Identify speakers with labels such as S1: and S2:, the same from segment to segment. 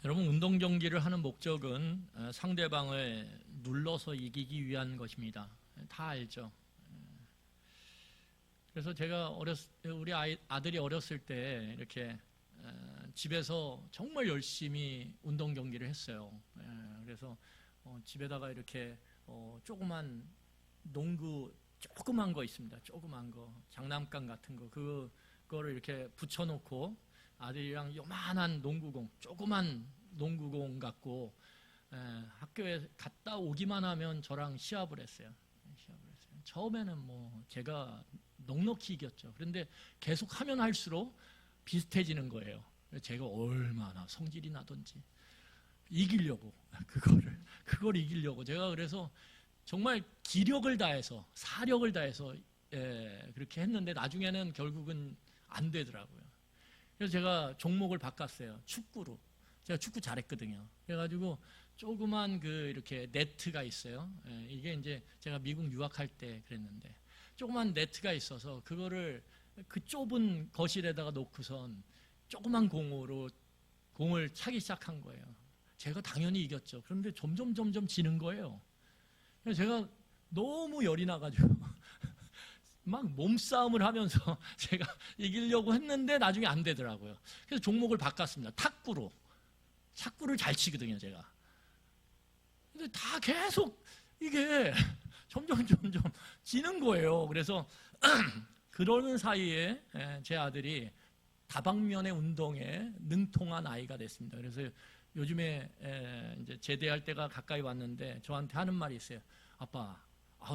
S1: 여러분, 운동 경기를 하는 목적은 상대방을 눌러서 이기기 위한 것입니다. 다 알죠. 그래서 제가 우리 아들이 어렸을 때 이렇게 집에서 정말 열심히 운동 경기를 했어요. 그래서 집에다가 이렇게 조그만 농구 조그만 거 있습니다. 조그만 거, 장난감 같은 거, 그거를 이렇게 붙여놓고 아들이랑 요만한 농구공, 조그만 농구공 갖고 학교에 갔다 오기만 하면 저랑 시합을 했어요. 처음에는 뭐 제가 넉넉히 이겼죠. 그런데 계속 하면 할수록 비슷해지는 거예요. 제가 얼마나 성질이 나던지 이기려고 그걸 이기려고 제가 그래서 정말 기력을 다해서 사력을 다해서 그렇게 했는데 나중에는 결국은 안 되더라고요. 그래서 제가 종목을 바꿨어요. 축구로. 제가 축구 잘했거든요. 그래가지고 조그만 이렇게 네트가 있어요. 이게 이제 제가 미국 유학할 때 그랬는데 조그만 네트가 있어서 그거를 그 좁은 거실에다가 놓고선 조그만 공으로 공을 차기 시작한 거예요. 제가 당연히 이겼죠. 그런데 점점 지는 거예요. 그래서 제가 너무 열이 나가지고 막 몸싸움을 하면서 제가 이기려고 했는데 나중에 안 되더라고요. 그래서 종목을 바꿨습니다. 탁구를 잘 치거든요, 제가. 근데 다 계속 이게 점점 지는 거예요. 그래서 그러는 사이에 제 아들이 다방면의 운동에 능통한 아이가 됐습니다. 그래서 요즘에 이제 제대할 때가 가까이 왔는데 저한테 하는 말이 있어요. 아빠,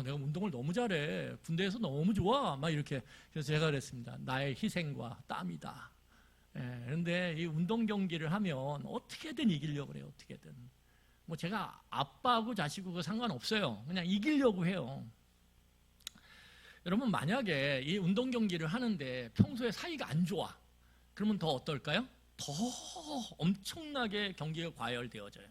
S1: 내가 운동을 너무 잘해. 군대에서 너무 좋아. 막 이렇게. 그래서 제가 그랬습니다. 나의 희생과 땀이다. 그런데 이 운동 경기를 하면 어떻게든 이기려고 그래요. 어떻게든. 뭐 제가 아빠하고 자식하고 그거 상관없어요. 그냥 이기려고 해요. 여러분, 만약에 이 운동 경기를 하는데 평소에 사이가 안 좋아. 그러면 더 어떨까요? 더 엄청나게 경기가 과열되어져요.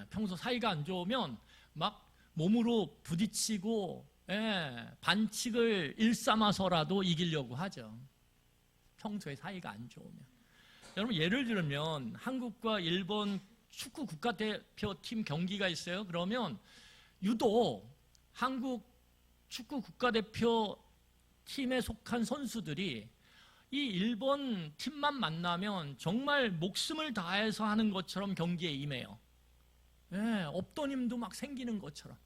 S1: 평소 사이가 안 좋으면 막 몸으로 부딪히고 반칙을 일삼아서라도 이기려고 하죠. 평소에 사이가 안 좋으면. 여러분, 예를 들면 한국과 일본 축구 국가대표팀 경기가 있어요. 그러면 유독 한국 축구 국가대표 팀에 속한 선수들이 이 일본 팀만 만나면 정말 목숨을 다해서 하는 것처럼 경기에 임해요. 없던 힘도 막 생기는 것처럼.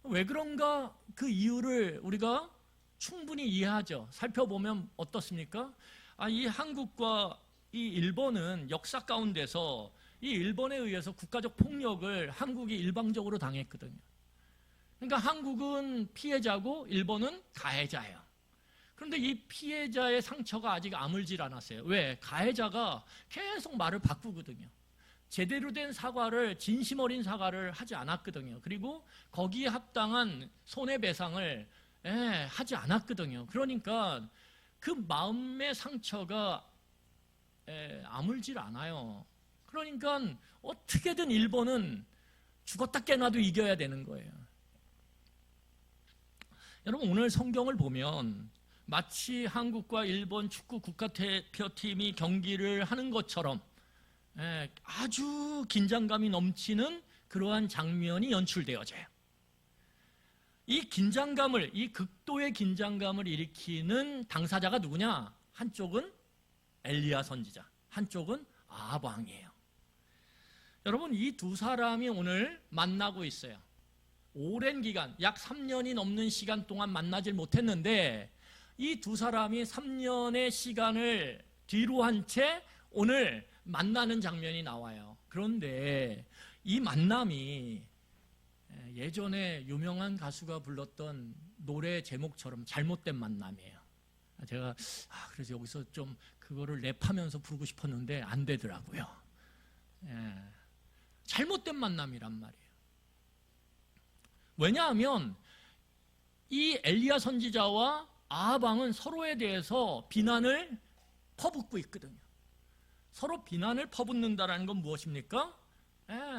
S1: 왜 그런가? 그 이유를 우리가 충분히 이해하죠. 살펴보면 어떻습니까? 이 한국과 이 일본은 역사 가운데서 이 일본에 의해서 국가적 폭력을 한국이 일방적으로 당했거든요. 그러니까 한국은 피해자고 일본은 가해자예요. 그런데 이 피해자의 상처가 아직 아물질 않았어요. 왜? 가해자가 계속 말을 바꾸거든요. 제대로 된 사과를, 진심 어린 사과를 하지 않았거든요. 그리고 거기에 합당한 손해배상을 하지 않았거든요. 그러니까 그 마음의 상처가 아물질 않아요. 그러니까 어떻게든 일본은 죽었다 깨나도 이겨야 되는 거예요. 여러분, 오늘 성경을 보면 마치 한국과 일본 축구 국가대표팀이 경기를 하는 것처럼 아주 긴장감이 넘치는 그러한 장면이 연출되어져요. 이 긴장감을, 이 극도의 긴장감을 일으키는 당사자가 누구냐? 한쪽은 엘리야 선지자, 한쪽은 아합 왕이에요. 여러분, 이 두 사람이 오늘 만나고 있어요. 오랜 기간, 약 3년이 넘는 시간 동안 만나질 못했는데 이 두 사람이 3년의 시간을 뒤로 한 채 오늘 만나는 장면이 나와요. 그런데 이 만남이 예전에 유명한 가수가 불렀던 노래 제목처럼 잘못된 만남이에요. 제가 그래서 여기서 좀 그거를 랩하면서 부르고 싶었는데 안 되더라고요. 잘못된 만남이란 말이에요. 왜냐하면 이 엘리야 선지자와 아합 왕은 서로에 대해서 비난을 퍼붓고 있거든요. 서로 비난을 퍼붓는다는 건 무엇입니까?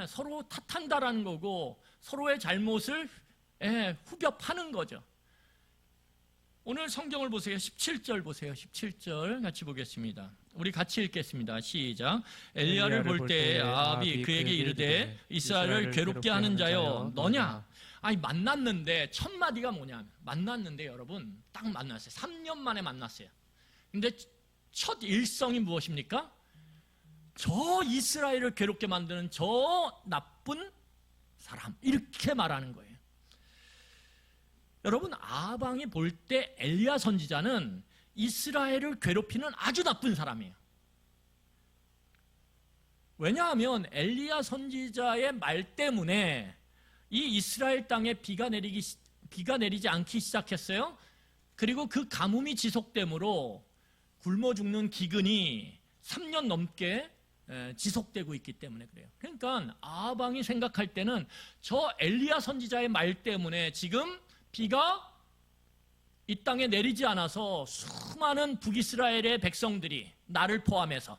S1: 서로 탓한다라는 거고 서로의 잘못을 후벼 파는 거죠. 오늘 성경을 보세요. 17절 보세요. 17절 같이 보겠습니다. 우리 같이 읽겠습니다. 시작. 엘리야를 볼 때 아합이 그에게 이르되 이스라엘을 괴롭게 하는 자여 너냐? 아니 만났는데 첫 마디가 뭐냐면, 만났는데 여러분 딱 만났어요. 3년 만에 만났어요. 근데 첫 일성이 무엇입니까? 저 이스라엘을 괴롭게 만드는 저 나쁜 사람, 이렇게 말하는 거예요. 여러분, 아방이 볼 때 엘리야 선지자는 이스라엘을 괴롭히는 아주 나쁜 사람이에요. 왜냐하면 엘리야 선지자의 말 때문에 이 이스라엘 땅에 비가 내리지 않기 시작했어요. 그리고 그 가뭄이 지속되므로 굶어 죽는 기근이 3년 넘게 지속되고 있기 때문에 그래요. 그러니까 아방이 생각할 때는 저 엘리야 선지자의 말 때문에 지금 비가 이 땅에 내리지 않아서 수많은 북이스라엘의 백성들이 나를 포함해서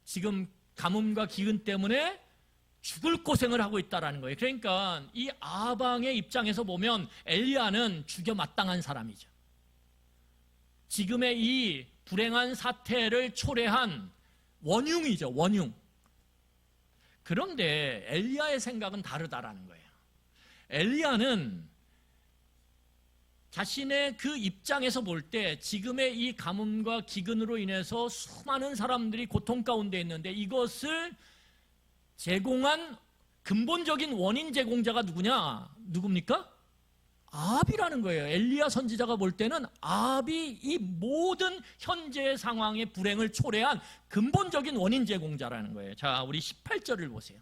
S1: 지금 가뭄과 기근 때문에 죽을 고생을 하고 있다는 거예요. 그러니까 이 아방의 입장에서 보면 엘리야는 죽여 마땅한 사람이죠. 지금의 이 불행한 사태를 초래한 원흉이죠, 원흉. 그런데 엘리야의 생각은 다르다라는 거예요. 엘리야는 자신의 그 입장에서 볼 때 지금의 이 가뭄과 기근으로 인해서 수많은 사람들이 고통 가운데 있는데 이것을 제공한 근본적인 원인 제공자가 누굽니까? 아합이라는 거예요. 엘리야 선지자가 볼 때는 아합이 이 모든 현재의 상황의 불행을 초래한 근본적인 원인 제공자라는 거예요. 자, 우리 18절을 보세요.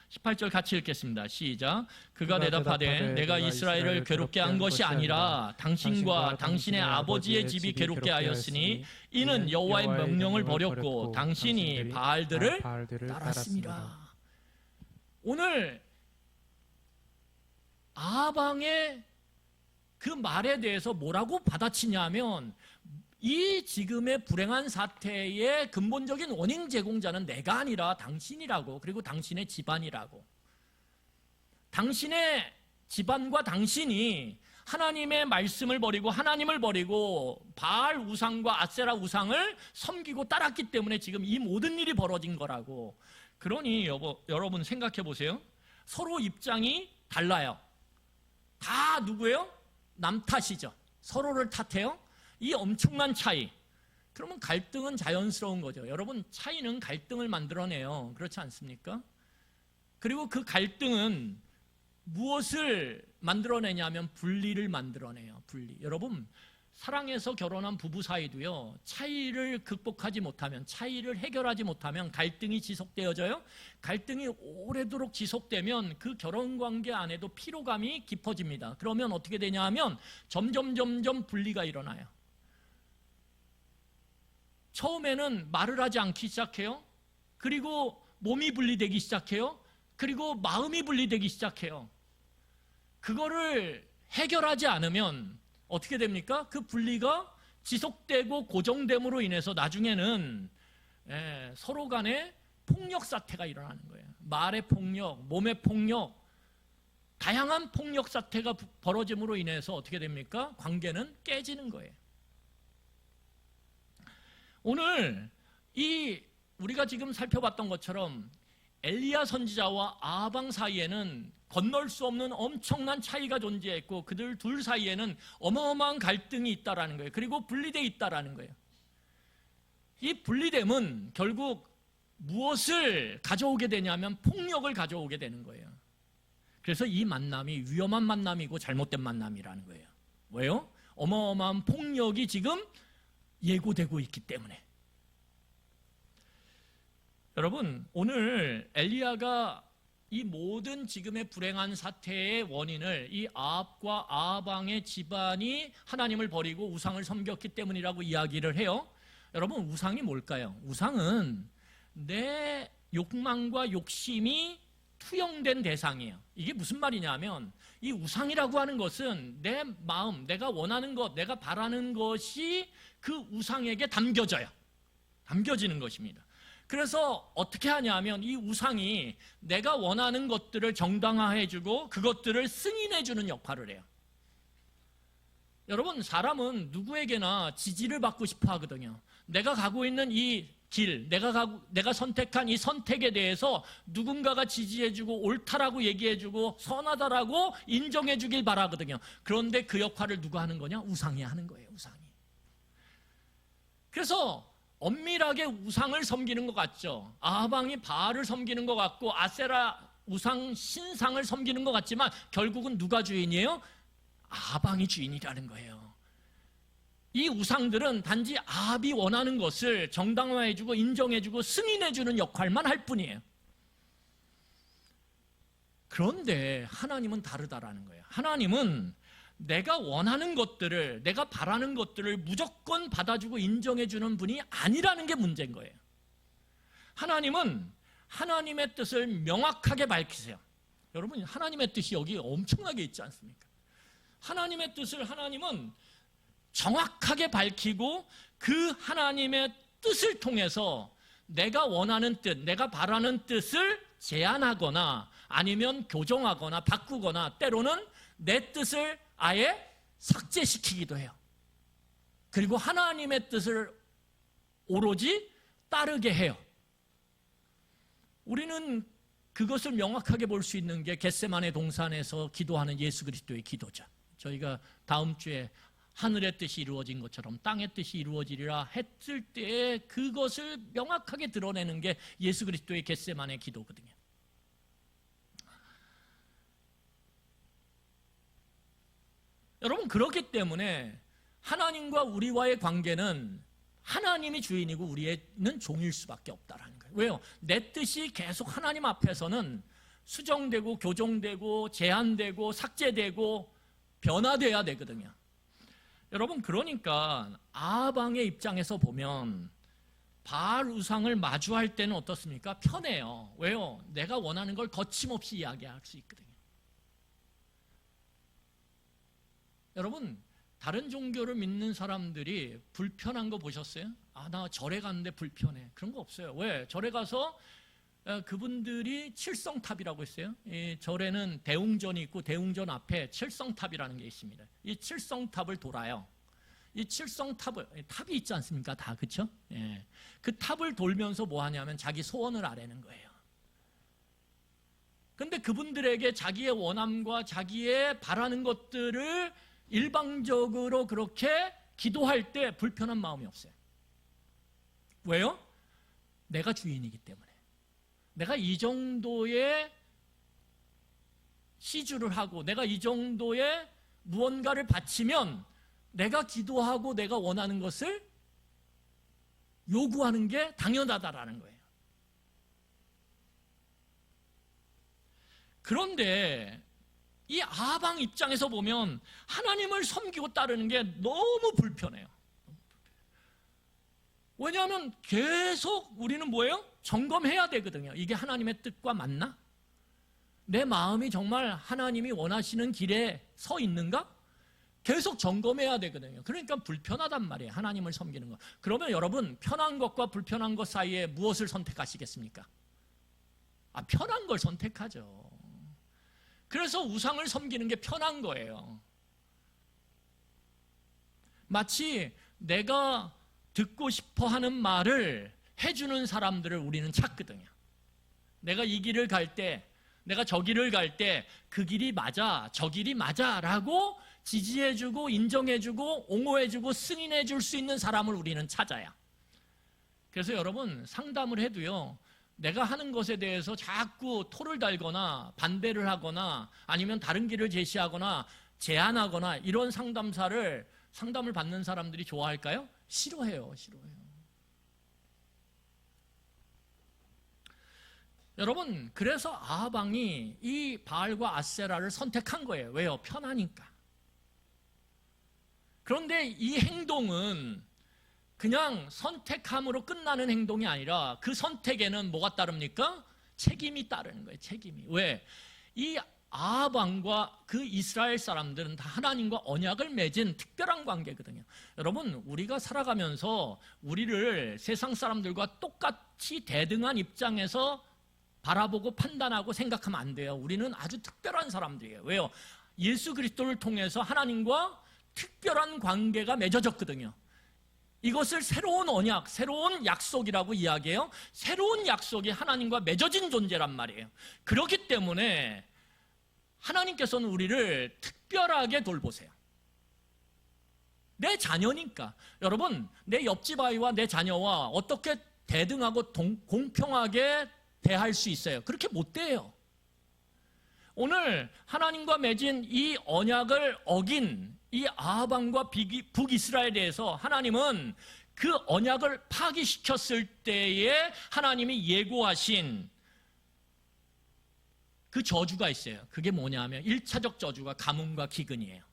S1: 18절 같이 읽겠습니다. 시작. 그가 대답하되 내가 이스라엘을 괴롭게 한 것이 아니라 당신과 당신의 아버지의 집이 괴롭게 하였으니 이는 여호와의 명령을 버렸고 당신이 바알들을 따랐습니다. 오늘 아방의 그 말에 대해서 뭐라고 받아치냐면 이 지금의 불행한 사태의 근본적인 원인 제공자는 내가 아니라 당신이라고, 그리고 당신의 집안이라고. 당신의 집안과 당신이 하나님의 말씀을 버리고 하나님을 버리고 바알 우상과 아세라 우상을 섬기고 따랐기 때문에 지금 이 모든 일이 벌어진 거라고. 그러니 여러분 생각해 보세요. 서로 입장이 달라요. 다 누구예요? 남 탓이죠. 서로를 탓해요. 이 엄청난 차이. 그러면 갈등은 자연스러운 거죠. 여러분, 차이는 갈등을 만들어내요. 그렇지 않습니까? 그리고 그 갈등은 무엇을 만들어내냐면 분리를 만들어내요. 분리. 여러분, 사랑해서 결혼한 부부 사이도요, 차이를 극복하지 못하면, 차이를 해결하지 못하면 갈등이 지속되어져요. 갈등이 오래도록 지속되면 그 결혼관계 안에도 피로감이 깊어집니다. 그러면 어떻게 되냐 하면 점점 분리가 일어나요. 처음에는 말을 하지 않기 시작해요. 그리고 몸이 분리되기 시작해요. 그리고 마음이 분리되기 시작해요. 그거를 해결하지 않으면 어떻게 됩니까? 그 분리가 지속되고 고정됨으로 인해서 나중에는 서로 간에 폭력 사태가 일어나는 거예요. 말의 폭력, 몸의 폭력, 다양한 폭력 사태가 벌어짐으로 인해서 어떻게 됩니까? 관계는 깨지는 거예요. 오늘 우리가 지금 살펴봤던 것처럼 엘리야 선지자와 아방 사이에는 건널 수 없는 엄청난 차이가 존재했고 그들 둘 사이에는 어마어마한 갈등이 있다라는 거예요. 그리고 분리되어 있다라는 거예요. 이 분리됨은 결국 무엇을 가져오게 되냐면 폭력을 가져오게 되는 거예요. 그래서 이 만남이 위험한 만남이고 잘못된 만남이라는 거예요. 왜요? 어마어마한 폭력이 지금 예고되고 있기 때문에. 여러분, 오늘 엘리야가 이 모든 지금의 불행한 사태의 원인을 이 아합과 아방의 집안이 하나님을 버리고 우상을 섬겼기 때문이라고 이야기를 해요. 여러분, 우상이 뭘까요? 우상은 내 욕망과 욕심이 투영된 대상이에요. 이게 무슨 말이냐면 이 우상이라고 하는 것은 내 마음, 내가 원하는 것, 내가 바라는 것이 그 우상에게 담겨지는 것입니다. 그래서 어떻게 하냐면 이 우상이 내가 원하는 것들을 정당화해주고 그것들을 승인해주는 역할을 해요. 여러분, 사람은 누구에게나 지지를 받고 싶어 하거든요. 내가 가고 있는 이 길, 내가 선택한 이 선택에 대해서 누군가가 지지해주고 옳다라고 얘기해주고 선하다라고 인정해주길 바라거든요. 그런데 그 역할을 누가 하는 거냐? 우상이 하는 거예요. 우상이. 그래서 엄밀하게 우상을 섬기는 것 같죠. 아방이 바알을 섬기는 것 같고 아세라 우상 신상을 섬기는 것 같지만 결국은 누가 주인이에요? 아방이 주인이라는 거예요. 이 우상들은 단지 아합이 원하는 것을 정당화해주고 인정해주고 승인해주는 역할만 할 뿐이에요. 그런데 하나님은 다르다라는 거예요. 하나님은 내가 원하는 것들을, 내가 바라는 것들을 무조건 받아주고 인정해주는 분이 아니라는 게 문제인 거예요. 하나님은 하나님의 뜻을 명확하게 밝히세요. 여러분, 하나님의 뜻이 여기 엄청나게 있지 않습니까? 하나님의 뜻을 하나님은 정확하게 밝히고 그 하나님의 뜻을 통해서 내가 원하는 뜻, 내가 바라는 뜻을 제한하거나 아니면 교정하거나 바꾸거나 때로는 내 뜻을 아예 삭제시키기도 해요. 그리고 하나님의 뜻을 오로지 따르게 해요. 우리는 그것을 명확하게 볼 수 있는 게 겟세마네 동산에서 기도하는 예수 그리스도의 기도죠. 저희가 다음 주에 하늘의 뜻이 이루어진 것처럼 땅의 뜻이 이루어지리라 했을 때 그것을 명확하게 드러내는 게 예수 그리스도의 겟세마네 기도거든요. 여러분, 그렇기 때문에 하나님과 우리와의 관계는 하나님이 주인이고 우리는 종일 수밖에 없다라는 거예요. 왜요? 내 뜻이 계속 하나님 앞에서는 수정되고 교정되고 제한되고 삭제되고 변화돼야 되거든요. 여러분, 그러니까 아방의 입장에서 보면 바알 우상을 마주할 때는 어떻습니까? 편해요. 왜요? 내가 원하는 걸 거침없이 이야기할 수 있거든요. 여러분, 다른 종교를 믿는 사람들이 불편한 거 보셨어요? 아, 나 절에 갔는데 불편해. 그런 거 없어요. 왜? 절에 가서 그분들이 칠성탑이라고 했어요. 이 절에는 대웅전이 있고 대웅전 앞에 칠성탑이라는 게 있습니다. 이 칠성탑을 돌아요. 이 칠성탑을, 탑이 있지 않습니까? 다, 그쵸? 예. 그 탑을 돌면서 뭐 하냐면 자기 소원을 아뢰는 거예요. 근데 그분들에게 자기의 원함과 자기의 바라는 것들을 일방적으로 그렇게 기도할 때 불편한 마음이 없어요. 왜요? 내가 주인이기 때문에. 내가 이 정도의 시주를 하고 내가 이 정도의 무언가를 바치면 내가 기도하고 내가 원하는 것을 요구하는 게 당연하다라는 거예요. 그런데 이 아방 입장에서 보면 하나님을 섬기고 따르는 게 너무 불편해요. 왜냐하면 계속 우리는 뭐예요? 점검해야 되거든요. 이게 하나님의 뜻과 맞나? 내 마음이 정말 하나님이 원하시는 길에 서 있는가? 계속 점검해야 되거든요. 그러니까 불편하단 말이에요. 하나님을 섬기는 거. 그러면 여러분, 편한 것과 불편한 것 사이에 무엇을 선택하시겠습니까? 편한 걸 선택하죠. 그래서 우상을 섬기는 게 편한 거예요. 마치 내가 듣고 싶어 하는 말을 해주는 사람들을 우리는 찾거든요. 내가 이 길을 갈 때, 내가 저 길을 갈 때 그 길이 맞아, 저 길이 맞아 라고 지지해주고 인정해주고 옹호해주고 승인해줄 수 있는 사람을 우리는 찾아야. 그래서 여러분, 상담을 해도요, 내가 하는 것에 대해서 자꾸 토를 달거나 반대를 하거나 아니면 다른 길을 제시하거나 제안하거나 이런 상담을 받는 사람들이 좋아할까요? 싫어해요. 여러분, 그래서 아방이 이 바알과 아세라를 선택한 거예요. 왜요? 편하니까. 그런데 이 행동은 그냥 선택함으로 끝나는 행동이 아니라 그 선택에는 뭐가 따릅니까? 책임이 따르는 거예요. 책임이. 왜? 이 아합왕과 그 이스라엘 사람들은 다 하나님과 언약을 맺은 특별한 관계거든요. 여러분, 우리가 살아가면서 우리를 세상 사람들과 똑같이 대등한 입장에서 바라보고 판단하고 생각하면 안 돼요. 우리는 아주 특별한 사람들이에요. 왜요? 예수 그리스도를 통해서 하나님과 특별한 관계가 맺어졌거든요. 이것을 새로운 언약, 새로운 약속이라고 이야기해요. 새로운 약속이 하나님과 맺어진 존재란 말이에요. 그렇기 때문에 하나님께서는 우리를 특별하게 돌보세요. 내 자녀니까. 여러분, 내 옆집 아이와 내 자녀와 어떻게 대등하고 공평하게 대할 수 있어요? 그렇게 못 돼요. 오늘 하나님과 맺은 이 언약을 어긴 이 아합 왕과 북이스라엘에 대해서 하나님은 그 언약을 파기시켰을 때에 하나님이 예고하신 그 저주가 있어요. 그게 뭐냐면 1차적 저주가 가뭄과 기근이에요.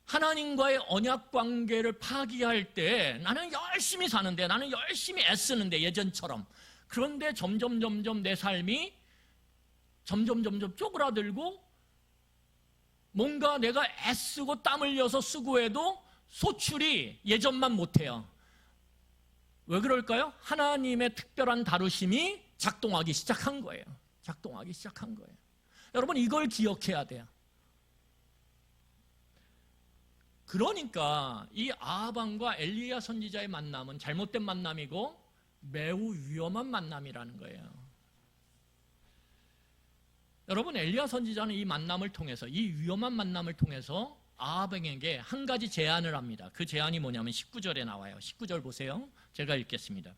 S1: 하나님과의 언약 관계를 파기할 때 나는 열심히 사는데, 나는 열심히 애쓰는데 예전처럼, 그런데 점점 내 삶이 점점 쪼그라들고 뭔가 내가 애쓰고 땀 흘려서 수고해도 소출이 예전만 못해요. 왜 그럴까요? 하나님의 특별한 다루심이 작동하기 시작한 거예요. 작동하기 시작한 거예요. 여러분, 이걸 기억해야 돼요. 그러니까 이 아합 왕과 엘리야 선지자의 만남은 잘못된 만남이고 매우 위험한 만남이라는 거예요. 여러분, 엘리야 선지자는 이 만남을 통해서, 이 위험한 만남을 통해서 아합 왕에게 한 가지 제안을 합니다. 그 제안이 뭐냐면 19절에 나와요. 19절 보세요. 제가 읽겠습니다.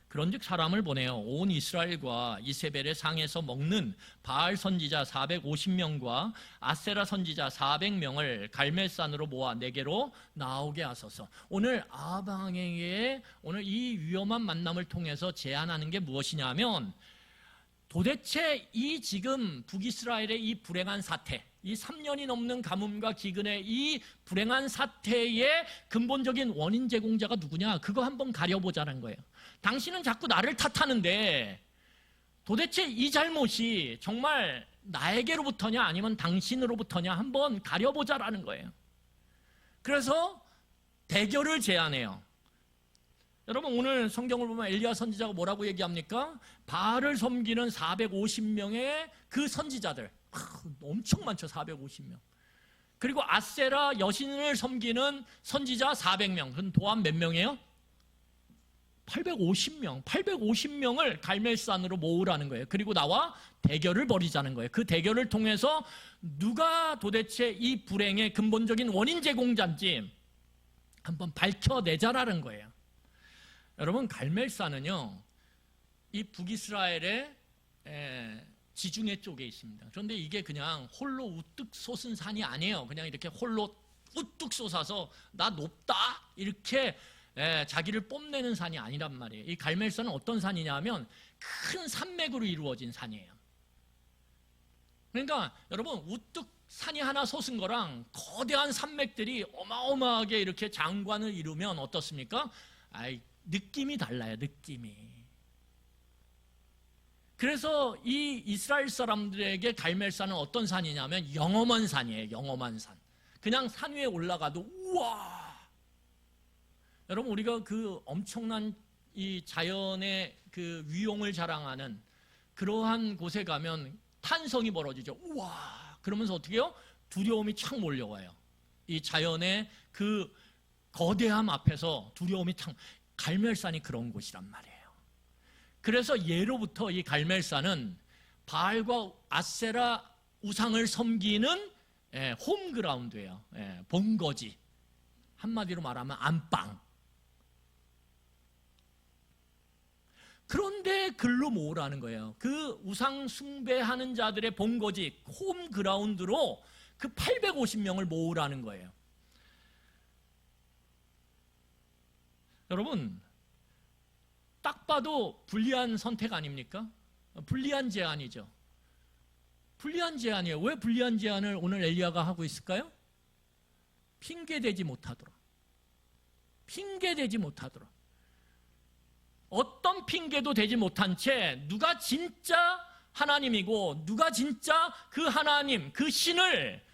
S1: 그런즉 사람을 보내어 온 이스라엘과 이세벨의 상에서 먹는 바알 선지자 450명과 아세라 선지자 400명을 갈멜산으로 모아 내게로 나오게 하소서. 오늘 아합 왕에게 오늘 이 위험한 만남을 통해서 제안하는 게 무엇이냐면, 도대체 이 지금 북이스라엘의 이 불행한 사태, 이 3년이 넘는 가뭄과 기근의 이 불행한 사태의 근본적인 원인 제공자가 누구냐, 그거 한번 가려보자는 거예요. 당신은 자꾸 나를 탓하는데 도대체 이 잘못이 정말 나에게로부터냐 아니면 당신으로부터냐 한번 가려보자라는 거예요. 그래서 대결을 제안해요. 여러분, 오늘 성경을 보면 엘리야 선지자가 뭐라고 얘기합니까? 바알을 섬기는 450명의 그 선지자들, 엄청 많죠. 450명. 그리고 아세라 여신을 섬기는 선지자 400명. 그럼 도합 몇 명이에요? 850명. 850명을 갈멜산으로 모으라는 거예요. 그리고 나와 대결을 벌이자는 거예요. 그 대결을 통해서 누가 도대체 이 불행의 근본적인 원인 제공자인지 한번 밝혀내자라는 거예요. 여러분, 갈멜산은요, 이 북이스라엘의 지중해 쪽에 있습니다. 그런데 이게 그냥 홀로 우뚝 솟은 산이 아니에요. 그냥 이렇게 홀로 우뚝 솟아서 나 높다 이렇게 자기를 뽐내는 산이 아니란 말이에요. 이 갈멜산은 어떤 산이냐면 큰 산맥으로 이루어진 산이에요. 그러니까 여러분, 우뚝 산이 하나 솟은 거랑 거대한 산맥들이 어마어마하게 이렇게 장관을 이루면 어떻습니까? 느낌이 달라요. 느낌이. 그래서 이 이스라엘 사람들에게 갈멜산은 어떤 산이냐면 영험한 산이에요. 영험한 산. 그냥 산 위에 올라가도 우와. 여러분, 우리가 그 엄청난 이 자연의 그 위용을 자랑하는 그러한 곳에 가면 탄성이 벌어지죠. 우와. 그러면서 어떻게 해요? 두려움이 착 몰려와요. 이 자연의 그 거대함 앞에서 두려움이 착. 갈멜산이 그런 곳이란 말이에요. 그래서 예로부터 이 갈멜산은 바알과 아세라 우상을 섬기는 홈그라운드예요. 본거지. 한마디로 말하면 안방. 그런데 글로 모으라는 거예요. 그 우상 숭배하는 자들의 본거지, 홈그라운드로 그 850명을 모으라는 거예요. 여러분, 딱 봐도 불리한 선택 아닙니까? 불리한 제안이죠. 불리한 제안이에요. 왜 불리한 제안을 오늘 엘리야가 하고 있을까요? 핑계대지 못하도록. 핑계대지 못하도록. 어떤 핑계도 대지 못한 채 누가 진짜 하나님이고 누가 진짜 그 하나님, 그 신을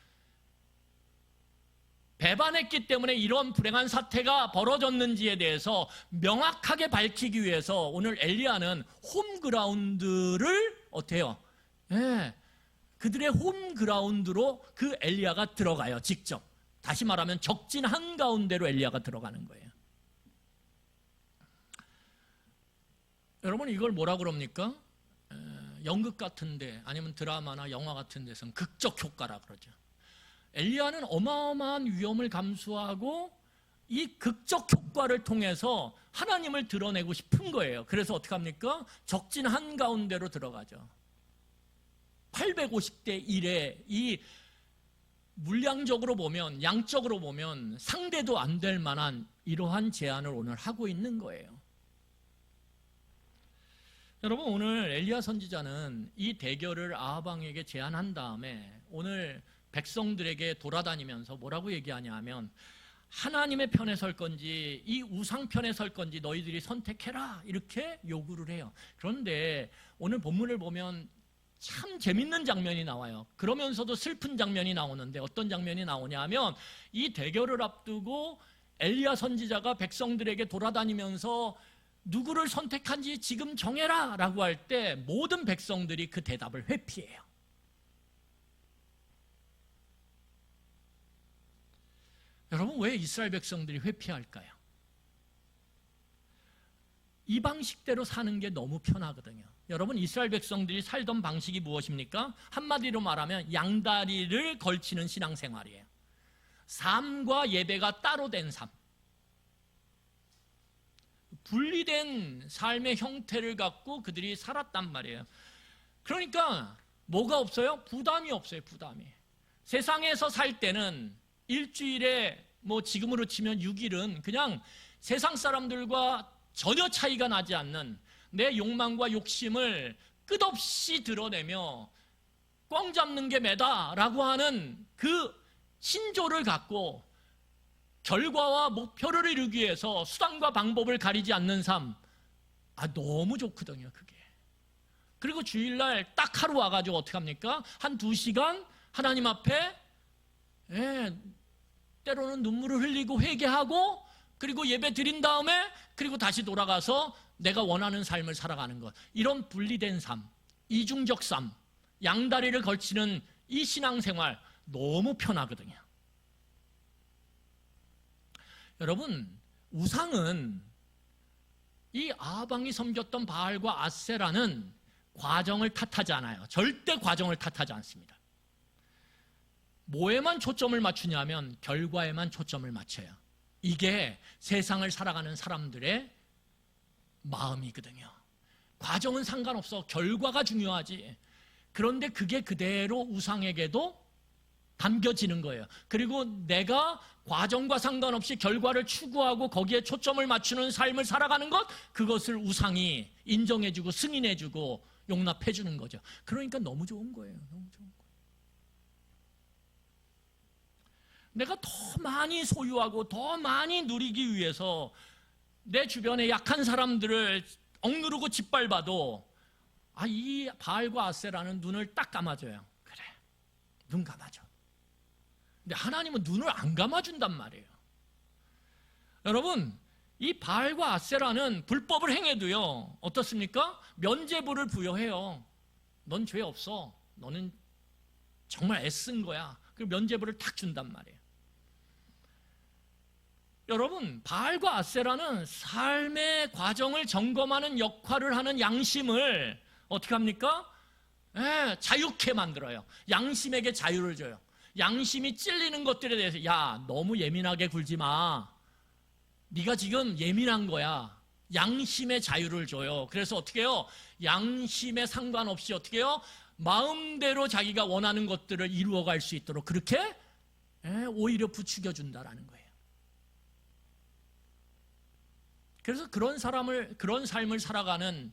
S1: 배반했기 때문에 이런 불행한 사태가 벌어졌는지에 대해서 명확하게 밝히기 위해서 오늘 엘리야는 홈그라운드를 어때요? 그들의 홈그라운드로 그 엘리야가 들어가요. 직접. 다시 말하면 적진 한가운데로 엘리야가 들어가는 거예요. 여러분 이걸 뭐라 그럽니까? 연극 같은데 아니면 드라마나 영화 같은 데서는 극적 효과라 그러죠. 엘리야는 어마어마한 위험을 감수하고 이 극적 효과를 통해서 하나님을 드러내고 싶은 거예요. 그래서 어떻게 합니까? 적진 한가운데로 들어가죠. 850대 1에 이 물량적으로 보면, 양적으로 보면 상대도 안 될 만한 이러한 제안을 오늘 하고 있는 거예요. 여러분 오늘 엘리야 선지자는 이 대결을 아합 왕에게 제안한 다음에 오늘 백성들에게 돌아다니면서 뭐라고 얘기하냐 하면 하나님의 편에 설 건지 이 우상 편에 설 건지 너희들이 선택해라 이렇게 요구를 해요. 그런데 오늘 본문을 보면 참 재밌는 장면이 나와요. 그러면서도 슬픈 장면이 나오는데 어떤 장면이 나오냐 하면 이 대결을 앞두고 엘리야 선지자가 백성들에게 돌아다니면서 누구를 선택한지 지금 정해라 라고 할 때 모든 백성들이 그 대답을 회피해요. 여러분 왜 이스라엘 백성들이 회피할까요? 이 방식대로 사는 게 너무 편하거든요. 여러분 이스라엘 백성들이 살던 방식이 무엇입니까? 한마디로 말하면 양다리를 걸치는 신앙생활이에요. 삶과 예배가 따로 된 삶. 분리된 삶의 형태를 갖고 그들이 살았단 말이에요. 그러니까 뭐가 없어요? 부담이 없어요. 부담이. 세상에서 살 때는 일주일에 뭐 지금으로 치면 6일은 그냥 세상 사람들과 전혀 차이가 나지 않는 내 욕망과 욕심을 끝없이 드러내며 꽝 잡는 게 매다라고 하는 그 신조를 갖고 결과와 목표를 이루기 위해서 수단과 방법을 가리지 않는 삶, 너무 좋거든요 그게. 그리고 주일날 딱 하루 와가지고 어떻게 합니까? 한 2시간 하나님 앞에 때로는 눈물을 흘리고 회개하고 그리고 예배 드린 다음에 그리고 다시 돌아가서 내가 원하는 삶을 살아가는 것. 이런 분리된 삶, 이중적 삶, 양다리를 걸치는 이 신앙생활 너무 편하거든요. 여러분 우상은 이 아합 왕이 섬겼던 바알과 아세라는 과정을 탓하지 않아요. 절대 과정을 탓하지 않습니다. 뭐에만 초점을 맞추냐면 결과에만 초점을 맞춰요. 이게 세상을 살아가는 사람들의 마음이거든요. 과정은 상관없어. 결과가 중요하지. 그런데 그게 그대로 우상에게도 담겨지는 거예요. 그리고 내가 과정과 상관없이 결과를 추구하고 거기에 초점을 맞추는 삶을 살아가는 것, 그것을 우상이 인정해주고 승인해주고 용납해주는 거죠. 그러니까 너무 좋은 거예요. 너무 좋은 거예요. 내가 더 많이 소유하고 더 많이 누리기 위해서 내 주변에 약한 사람들을 억누르고 짓밟아도 이 바알과 아세라는 눈을 딱 감아줘요. 그래, 눈 감아줘. 근데 하나님은 눈을 안 감아준단 말이에요. 여러분 이 바알과 아세라는 불법을 행해도요 어떻습니까? 면죄부를 부여해요. 넌 죄 없어. 너는 정말 애쓴 거야. 그리고 면죄부를 탁 준단 말이에요. 여러분 바알과 아세라는 삶의 과정을 점검하는 역할을 하는 양심을 어떻게 합니까? 자유케 만들어요. 양심에게 자유를 줘요. 양심이 찔리는 것들에 대해서 너무 예민하게 굴지 마. 네가 지금 예민한 거야. 양심의 자유를 줘요. 그래서 어떻게 해요? 양심에 상관없이 어떻게 해요? 마음대로 자기가 원하는 것들을 이루어갈 수 있도록 그렇게 오히려 부추겨 준다라는 거예요. 그래서 그런 삶을 살아가는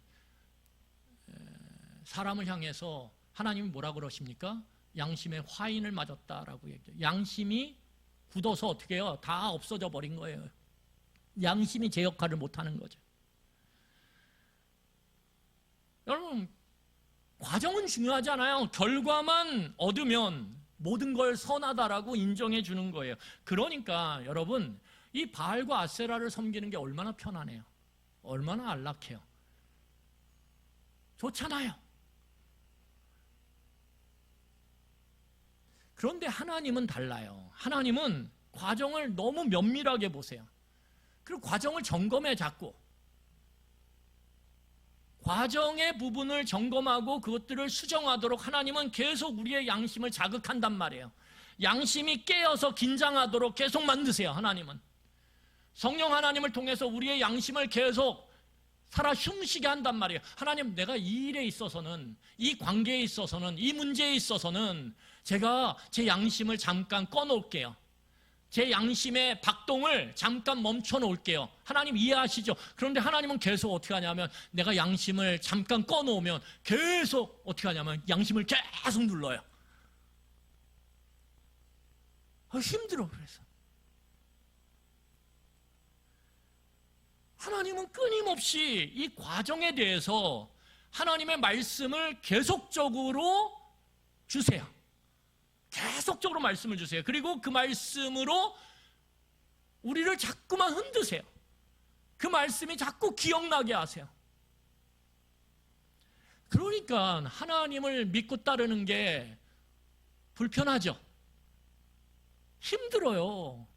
S1: 사람을 향해서 하나님이 뭐라 그러십니까? 양심의 화인을 맞았다라고 얘기해요. 양심이 굳어서 어떻게 해요? 다 없어져 버린 거예요. 양심이 제 역할을 못하는 거죠. 여러분 과정은 중요하지 않아요. 결과만 얻으면 모든 걸 선하다라고 인정해 주는 거예요. 그러니까 여러분 이 바알과 아세라를 섬기는 게 얼마나 편하네요. 얼마나 안락해요. 좋잖아요. 그런데 하나님은 달라요. 하나님은 과정을 너무 면밀하게 보세요. 그리고 과정을 점검해 자꾸. 과정의 부분을 점검하고 그것들을 수정하도록 하나님은 계속 우리의 양심을 자극한단 말이에요. 양심이 깨어서 긴장하도록 계속 만드세요. 하나님은 성령 하나님을 통해서 우리의 양심을 계속 살아 숨쉬게 한단 말이에요. 하나님, 내가 이 일에 있어서는, 이 관계에 있어서는, 이 문제에 있어서는 제가 제 양심을 잠깐 꺼놓을게요. 제 양심의 박동을 잠깐 멈춰 놓을게요. 하나님 이해하시죠? 그런데 하나님은 계속 어떻게 하냐면 내가 양심을 잠깐 꺼놓으면 계속 어떻게 하냐면 양심을 계속 눌러요. 힘들어. 그래서 하나님은 끊임없이 이 과정에 대해서 하나님의 말씀을 계속적으로 주세요. 계속적으로 말씀을 주세요. 그리고 그 말씀으로 우리를 자꾸만 흔드세요. 그 말씀이 자꾸 기억나게 하세요. 그러니까 하나님을 믿고 따르는 게 불편하죠. 힘들어요.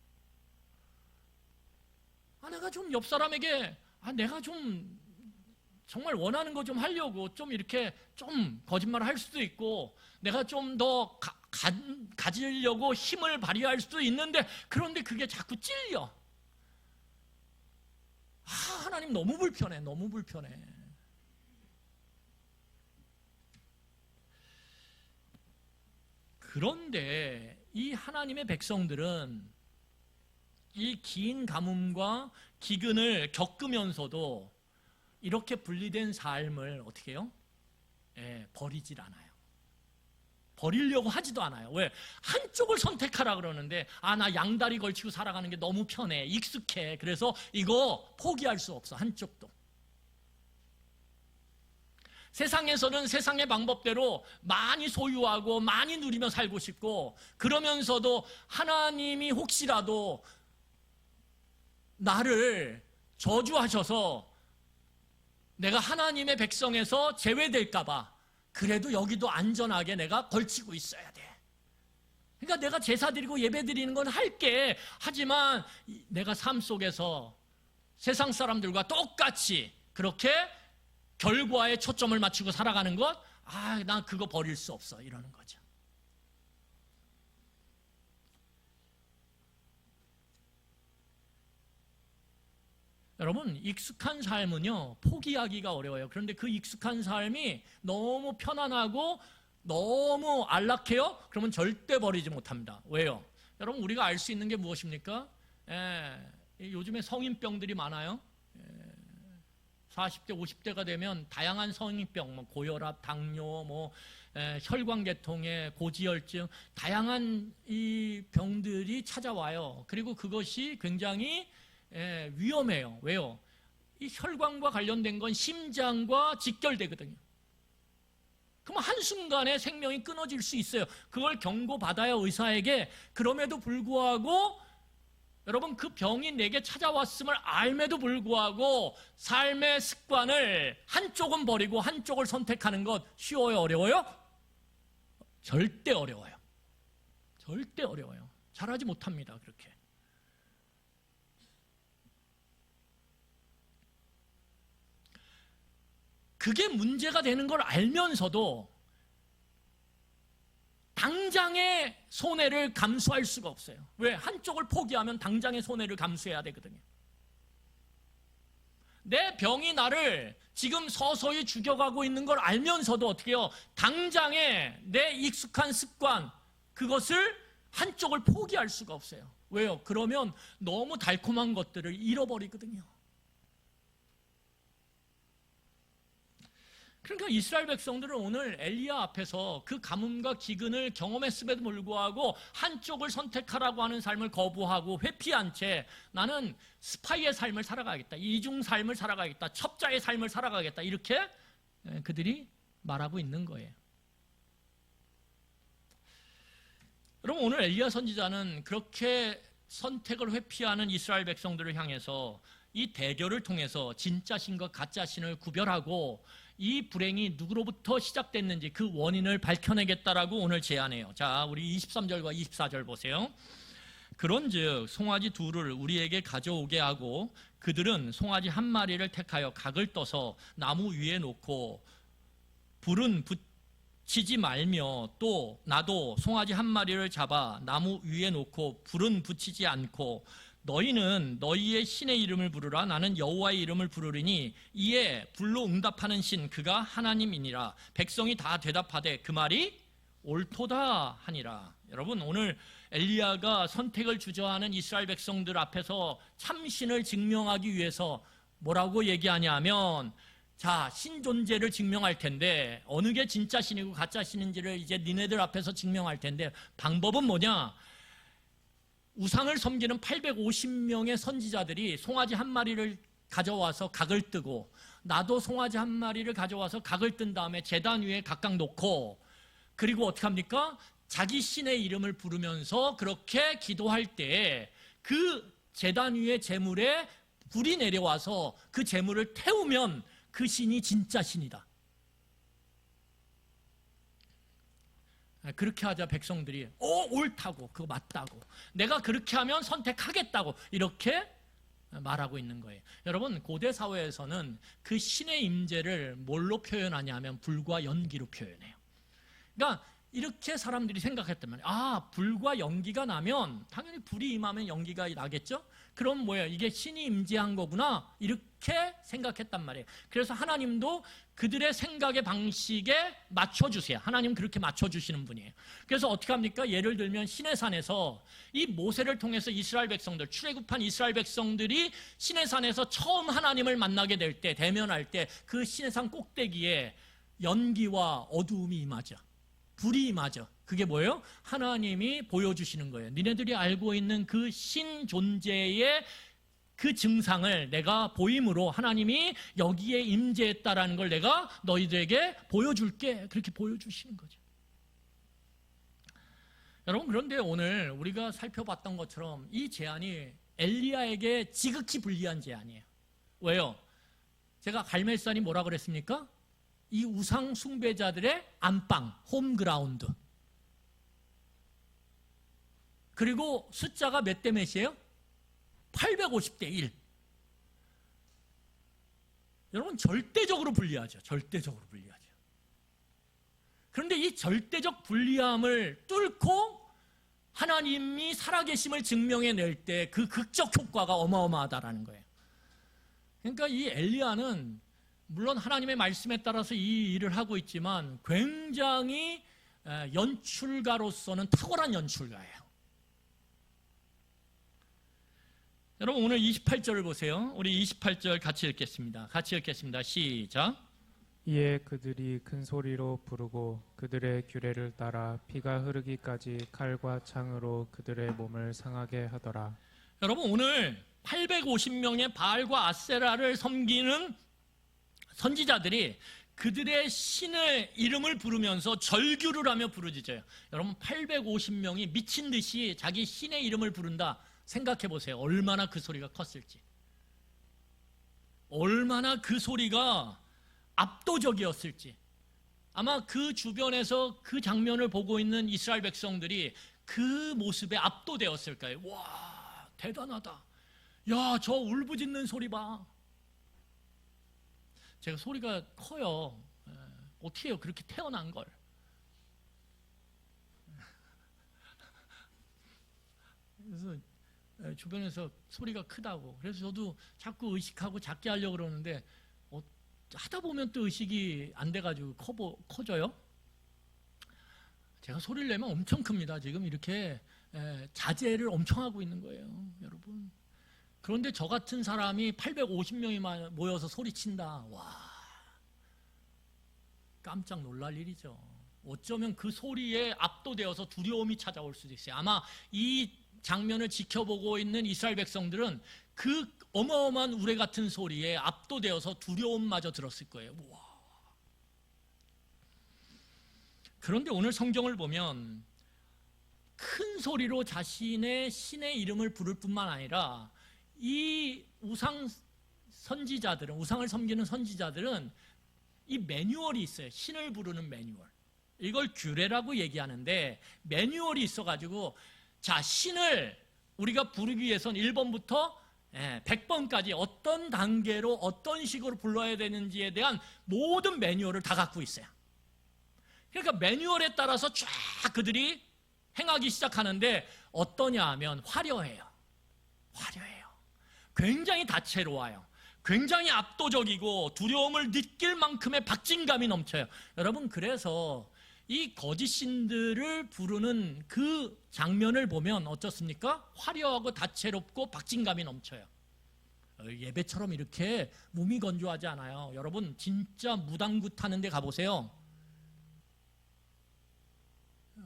S1: 내가 좀 옆 사람에게 내가 좀 정말 원하는 거 좀 하려고 좀 이렇게 좀 거짓말을 할 수도 있고 내가 좀 더 가지려고 힘을 발휘할 수도 있는데 그런데 그게 자꾸 찔려. 하나님 너무 불편해. 너무 불편해. 그런데 이 하나님의 백성들은 이 긴 가뭄과 기근을 겪으면서도 이렇게 분리된 삶을 어떻게 해요? 버리질 않아요. 버리려고 하지도 않아요. 왜? 한쪽을 선택하라 그러는데 나 양다리 걸치고 살아가는 게 너무 편해. 익숙해. 그래서 이거 포기할 수 없어. 한쪽도. 세상에서는 세상의 방법대로 많이 소유하고 많이 누리며 살고 싶고 그러면서도 하나님이 혹시라도 나를 저주하셔서 내가 하나님의 백성에서 제외될까 봐 그래도 여기도 안전하게 내가 걸치고 있어야 돼. 그러니까 내가 제사 드리고 예배 드리는 건 할게. 하지만 내가 삶 속에서 세상 사람들과 똑같이 그렇게 결과에 초점을 맞추고 살아가는 것, 난 그거 버릴 수 없어. 이러는 거죠. 여러분, 익숙한 삶은요, 포기하기가 어려워요. 그런데 그 익숙한 삶이 너무 편안하고 너무 안락해요? 그러면 절대 버리지 못합니다. 왜요? 여러분, 우리가 알 수 있는 게 무엇입니까? 요즘에 성인병들이 많아요. 40대, 50대가 되면 다양한 성인병, 고혈압, 당뇨, 혈관계통에 고지혈증, 다양한 이 병들이 찾아와요. 그리고 그것이 굉장히 위험해요. 왜요? 이 혈관과 관련된 건 심장과 직결되거든요. 그럼 한순간에 생명이 끊어질 수 있어요. 그걸 경고받아야 의사에게. 그럼에도 불구하고 여러분, 그 병이 내게 찾아왔음을 알매도 불구하고 삶의 습관을 한쪽은 버리고 한쪽을 선택하는 것 쉬워요? 어려워요? 절대 어려워요. 절대 어려워요. 잘하지 못합니다. 그렇게. 그게 문제가 되는 걸 알면서도 당장의 손해를 감수할 수가 없어요. 왜? 한쪽을 포기하면 당장의 손해를 감수해야 되거든요. 내 병이 나를 지금 서서히 죽여가고 있는 걸 알면서도 어떻게 해요? 당장의 내 익숙한 습관, 그것을 한쪽을 포기할 수가 없어요. 왜요? 그러면 너무 달콤한 것들을 잃어버리거든요. 그러니까 이스라엘 백성들은 오늘 엘리야 앞에서 그 가뭄과 기근을 경험했음에도 불구하고 한쪽을 선택하라고 하는 삶을 거부하고 회피한 채 나는 스파이의 삶을 살아가겠다, 이중 삶을 살아가겠다, 첩자의 삶을 살아가겠다, 이렇게 그들이 말하고 있는 거예요. 여러분, 오늘 엘리야 선지자는 그렇게 선택을 회피하는 이스라엘 백성들을 향해서 이 대결을 통해서 진짜 신과 가짜 신을 구별하고 이 불행이 누구로부터 시작됐는지 그 원인을 밝혀내겠다라고 오늘 제안해요. 자, 우리 23절과 24절 보세요. 그런즉 송아지 둘을 우리에게 가져오게 하고 그들은 송아지 한 마리를 택하여 각을 떠서 나무 위에 놓고 불은 붙이지 말며 또 나도 송아지 한 마리를 잡아 나무 위에 놓고 불은 붙이지 않고 너희는 너희의 신의 이름을 부르라. 나는 여호와의 이름을 부르리니 이에 불로 응답하는 신 그가 하나님이니라. 백성이 다 대답하되 그 말이 옳도다 하니라. 여러분, 오늘 엘리야가 선택을 주저하는 이스라엘 백성들 앞에서 참신을 증명하기 위해서 뭐라고 얘기하냐면, 자, 신 존재를 증명할 텐데 어느 게 진짜 신이고 가짜 신인지를 이제 니네들 앞에서 증명할 텐데 방법은 뭐냐? 우상을 섬기는 850명의 선지자들이 송아지 한 마리를 가져와서 각을 뜨고, 나도 송아지 한 마리를 가져와서 각을 뜬 다음에 제단 위에 각각 놓고, 그리고 어떻게 합니까? 자기 신의 이름을 부르면서 그렇게 기도할 때 그 제단 위의 제물에 불이 내려와서 그 제물을 태우면 그 신이 진짜 신이다. 그렇게 하자 백성들이 옳다고, 그거 맞다고, 내가 그렇게 하면 선택하겠다고 이렇게 말하고 있는 거예요. 여러분, 고대 사회에서는 그 신의 임재를 뭘로 표현하냐면 불과 연기로 표현해요. 그러니까 이렇게 사람들이 생각했단 말이에요. 아, 불과 연기가 나면 당연히 불이 임하면 연기가 나겠죠? 그럼 뭐예요? 이게 신이 임재한 거구나, 이렇게 생각했단 말이에요. 그래서 하나님도 그들의 생각의 방식에 맞춰주세요. 하나님 그렇게 맞춰주시는 분이에요. 그래서 어떻게 합니까? 예를 들면 시내산에서 이 모세를 통해서 이스라엘 백성들, 출애굽한 이스라엘 백성들이 시내산에서 처음 하나님을 만나게 될 때, 대면할 때 그 시내산 꼭대기에 연기와 어두움이 임하죠. 불이 임하죠. 그게 뭐예요? 하나님이 보여주시는 거예요. 니네들이 알고 있는 그 신 존재의 그 증상을 내가 보임으로 하나님이 여기에 임재했다라는 걸 내가 너희들에게 보여줄게. 그렇게 보여주시는 거죠. 여러분, 그런데 오늘 우리가 살펴봤던 것처럼 이 제안이 엘리야에게 지극히 불리한 제안이에요. 왜요? 제가 갈멜산이 뭐라 그랬습니까? 이 우상 숭배자들의 안방, 홈그라운드. 그리고 숫자가 몇 대 몇이에요? 850대 1. 여러분, 절대적으로 불리하죠. 절대적으로 불리하죠. 그런데 이 절대적 불리함을 뚫고 하나님이 살아계심을 증명해낼 때 그 극적 효과가 어마어마하다라는 거예요. 그러니까 이 엘리야는 물론 하나님의 말씀에 따라서 이 일을 하고 있지만 굉장히 연출가로서는 탁월한 연출가예요. 여러분, 오늘 28절을 보세요. 우리 28절 같이 읽겠습니다. 같이 읽겠습니다. 시작.
S2: 이에 그들이 큰 소리로 부르고 그들의 규례를 따라 피가 흐르기까지 칼과 창으로 그들의 몸을 상하게 하더라.
S1: 여러분, 오늘 850명의 바알과 아세라를 섬기는 선지자들이 그들의 신의 이름을 부르면서 절규를 하며 부르짖어요. 여러분, 850명이 미친 듯이 자기 신의 이름을 부른다. 생각해 보세요. 얼마나 그 소리가 컸을지. 얼마나 그 소리가 압도적이었을지. 아마 그 주변에서 그 장면을 보고 있는 이스라엘 백성들이 그 모습에 압도되었을 거예요. 와, 대단하다. 야, 저 울부짖는 소리 봐. 제가 소리가 커요. 어떻게 해요? 그렇게 태어난 걸. 그래서 주변에서 소리가 크다고. 그래서 저도 자꾸 의식하고 작게 하려고 그러는데 하다 보면 또 의식이 안 돼가지고 커져요. 제가 소리를 내면 엄청 큽니다. 지금 이렇게 자제를 엄청 하고 있는 거예요, 여러분. 그런데 저 같은 사람이 850명이 모여서 소리친다. 와, 깜짝 놀랄 일이죠. 어쩌면 그 소리에 압도되어서 두려움이 찾아올 수도 있어요. 아마 이 장면을 지켜보고 있는 이스라엘 백성들은 그 어마어마한 우레 같은 소리에 압도되어서 두려움마저 들었을 거예요. 와. 그런데 오늘 성경을 보면 큰 소리로 자신의 신의 이름을 부를 뿐만 아니라 이 우상을 섬기는 선지자들은 이 매뉴얼이 있어요. 신을 부르는 매뉴얼. 이걸 규례라고 얘기하는데 매뉴얼이 있어가지고, 자, 신을 우리가 부르기 위해서는 1번부터 100번까지 어떤 단계로 어떤 식으로 불러야 되는지에 대한 모든 매뉴얼을 다 갖고 있어요. 그러니까 매뉴얼에 따라서 쫙 그들이 행하기 시작하는데 어떠냐 하면 화려해요. 화려해요. 굉장히 다채로워요. 굉장히 압도적이고 두려움을 느낄 만큼의 박진감이 넘쳐요. 여러분, 그래서 이 거짓 신들을 부르는 그 장면을 보면 어떻습니까? 화려하고 다채롭고 박진감이 넘쳐요. 예배처럼 이렇게 무미건조하지 않아요. 여러분, 진짜 무당구 타는 데 가보세요.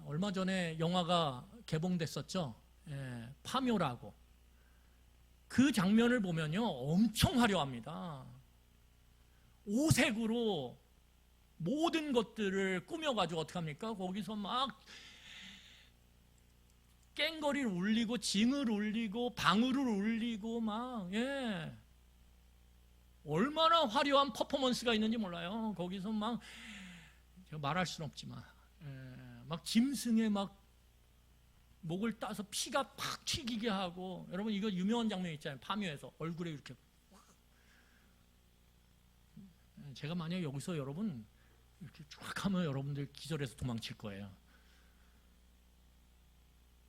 S1: 얼마 전에 영화가 개봉됐었죠. 파묘라고. 그 장면을 보면요, 엄청 화려합니다. 오색으로 모든 것들을 꾸며가지고 어떻게 합니까? 거기서 막 깽거리를 울리고 징을 울리고 방울을 울리고 막 얼마나 화려한 퍼포먼스가 있는지 몰라요. 거기서 막 제가 말할 수는 없지만 막 짐승에 막 목을 따서 피가 팍 튀기게 하고, 여러분 이거 유명한 장면 있잖아요. 파묘에서 얼굴에 이렇게 제가 만약에 여기서 여러분 이렇게 쫙 하면 여러분들 기절해서 도망칠 거예요.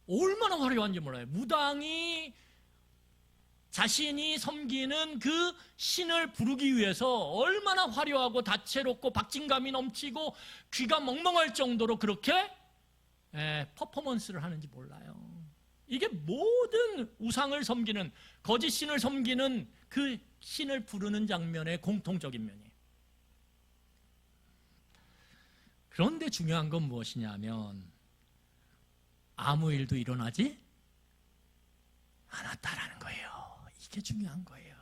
S1: 얼마나 화려한지 몰라요. 무당이 자신이 섬기는 그 신을 부르기 위해서 얼마나 화려하고 다채롭고 박진감이 넘치고 귀가 멍멍할 정도로 그렇게 퍼포먼스를 하는지 몰라요. 이게 모든 우상을 섬기는, 거짓 신을 섬기는 그 신을 부르는 장면의 공통적인 면이에요. 그런데 중요한 건 무엇이냐면 아무 일도 일어나지 않았다라는 거예요. 이게 중요한 거예요.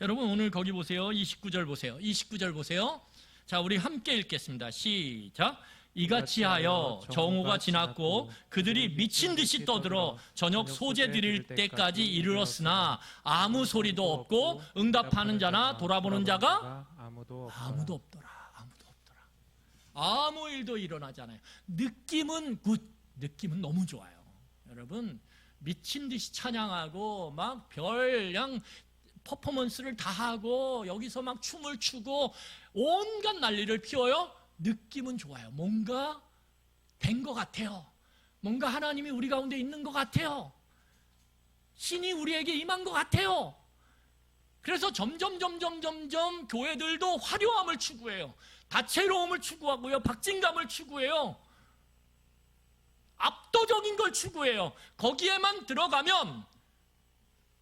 S1: 여러분, 오늘 거기 보세요. 29절 보세요. 29절 보세요. 자, 우리 함께 읽겠습니다. 시작. 이같이 하여 정오가 지났고 그들이 미친 듯이 떠들어 저녁 소재 드릴 때까지 이르렀으나 아무 소리도 없고 응답하는 자나 돌아보는 자가 아무도 없더라. 아무 일도 일어나지 않아요. 느낌은 굿, 느낌은 너무 좋아요. 여러분, 미친 듯이 찬양하고 막 별양 퍼포먼스를 다 하고 여기서 막 춤을 추고 온갖 난리를 피워요. 느낌은 좋아요. 뭔가 된 것 같아요. 뭔가 하나님이 우리 가운데 있는 것 같아요. 신이 우리에게 임한 것 같아요. 그래서 점점 교회들도 화려함을 추구해요. 다채로움을 추구하고요. 박진감을 추구해요. 압도적인 걸 추구해요. 거기에만 들어가면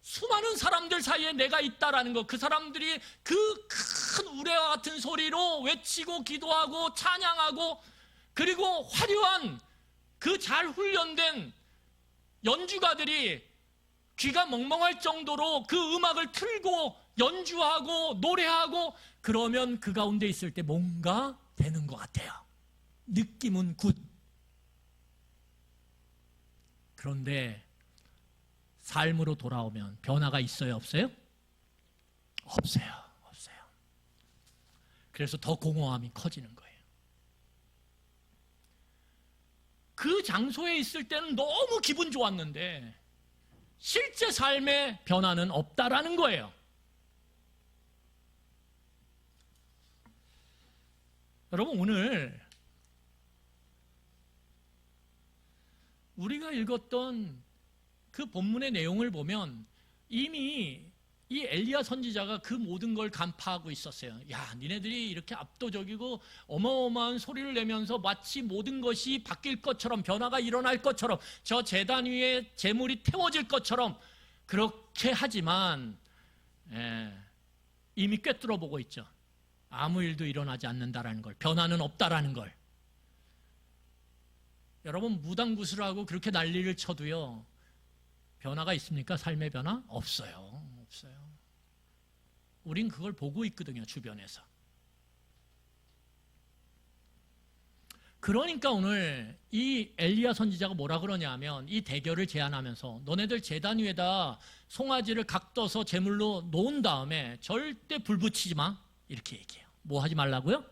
S1: 수많은 사람들 사이에 내가 있다라는 거, 그 사람들이 그 큰 우레와 같은 소리로 외치고 기도하고 찬양하고, 그리고 화려한 그 잘 훈련된 연주가들이 귀가 멍멍할 정도로 그 음악을 틀고 연주하고 노래하고, 그러면 그 가운데 있을 때 뭔가 되는 것 같아요. 느낌은 굿. 그런데 삶으로 돌아오면 변화가 있어요, 없어요? 없어요. 그래서 더 공허함이 커지는 거예요. 그 장소에 있을 때는 너무 기분 좋았는데 실제 삶의 변화는 없다라는 거예요. 여러분, 오늘 우리가 읽었던 그 본문의 내용을 보면 이미 이 엘리야 선지자가 그 모든 걸 간파하고 있었어요. 야, 니네들이 이렇게 압도적이고 어마어마한 소리를 내면서 마치 모든 것이 바뀔 것처럼, 변화가 일어날 것처럼, 저 제단 위에 제물이 태워질 것처럼 그렇게 하지만 이미 꿰뚫어 보고 있죠. 아무 일도 일어나지 않는다라는 걸, 변화는 없다라는 걸. 여러분, 무당구슬을 하고 그렇게 난리를 쳐도요, 변화가 있습니까? 삶의 변화? 없어요. 우린 그걸 보고 있거든요, 주변에서. 그러니까 오늘 이 엘리야 선지자가 뭐라 그러냐 하면, 이 대결을 제안하면서 너네들 제단 위에다 송아지를 각떠서 제물로 놓은 다음에 절대 불 붙이지 마, 이렇게 얘기해요. 뭐 하지 말라고요?